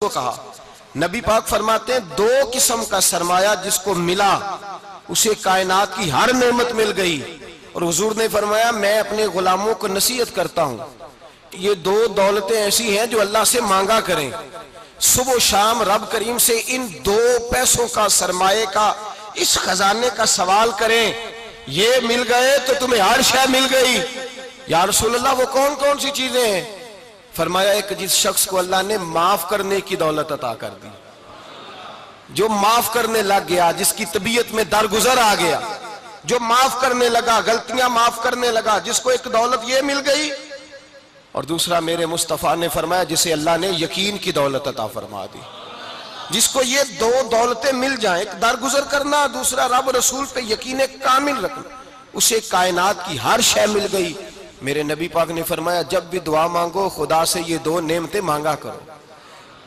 کو کہا. نبی پاک فرماتے ہیں دو قسم کا سرمایہ جس کو ملا اسے کائنات کی ہر نعمت مل گئی. اور حضور نے فرمایا میں اپنے غلاموں کو نصیحت کرتا ہوں یہ دو دولتیں ایسی ہیں جو اللہ سے مانگا کریں. صبح و شام رب کریم سے ان دو پیسوں کا سرمایہ کا اس خزانے کا سوال کریں. یہ مل گئے تو تمہیں ہر شے مل گئی. یا رسول اللہ وہ کون کون سی چیزیں ہیں؟ فرمایا ایک جس شخص کو اللہ نے معاف کرنے کی دولت عطا کر دی, جو معاف کرنے لگ گیا, جس کی طبیعت میں درگزر آ گیا, جو معاف کرنے لگا, غلطیاں معاف کرنے لگا, جس کو ایک دولت یہ مل گئی. اور دوسرا میرے مصطفیٰ نے فرمایا جسے اللہ نے یقین کی دولت عطا فرما دی. جس کو یہ دو دولتیں مل جائیں, ایک درگزر کرنا, دوسرا رب رسول پہ یقین کامل رکھنا, اسے کائنات کی ہر شے مل گئی. میرے نبی پاک نے فرمایا جب بھی دعا مانگو خدا سے یہ دو نعمتیں مانگا کرو,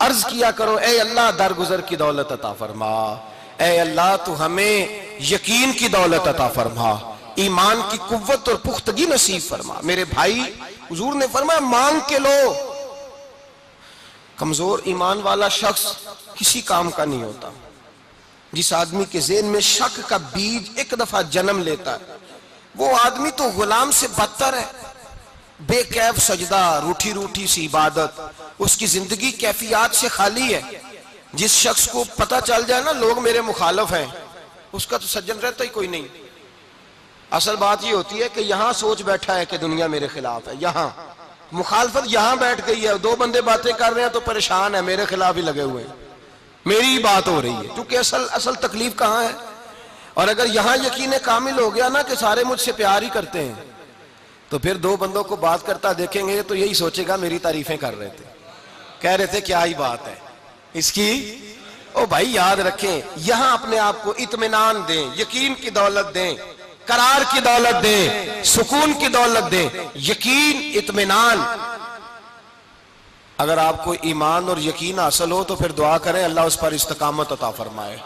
عرض کیا کرو اے اللہ درگزر کی دولت عطا فرما, اے اللہ تو ہمیں یقین کی دولت عطا فرما, ایمان کی قوت اور پختگی نصیب فرما. میرے بھائی حضور نے فرمایا مانگ کے لو. کمزور ایمان والا شخص کسی کام کا نہیں ہوتا. جس آدمی کے ذہن میں شک کا بیج ایک دفعہ جنم لیتا ہے وہ آدمی تو غلام سے بدتر ہے. بے کیف سجدہ, روٹھی روٹھی سی عبادت, اس کی زندگی کیفیات سے خالی ہے. جس شخص کو پتہ چل جائے نا لوگ میرے مخالف ہیں, اس کا تو سجن رہتا ہی کوئی نہیں. اصل بات یہ ہوتی ہے کہ یہاں سوچ بیٹھا ہے کہ دنیا میرے خلاف ہے, یہاں مخالفت یہاں بیٹھ گئی ہے, دو بندے باتیں کر رہے ہیں تو پریشان ہے, میرے خلاف ہی لگے ہوئے ہیں, میری بات ہو رہی ہے. کیونکہ اصل تکلیف کہاں ہے؟ اور اگر یہاں یقین کامل ہو گیا نا کہ سارے مجھ سے پیار ہی کرتے ہیں تو پھر دو بندوں کو بات کرتا دیکھیں گے تو یہی سوچے گا میری تعریفیں کر رہے تھے, کہہ رہے تھے کیا ہی بات ہے اس کی. او بھائی یاد رکھیں یہاں اپنے آپ کو اطمینان دیں, یقین کی دولت دیں, قرار کی دولت دیں, سکون کی دولت دیں. یقین, اطمینان. اگر آپ کو ایمان اور یقین حاصل ہو تو پھر دعا کریں اللہ اس پر استقامت عطا فرمائے.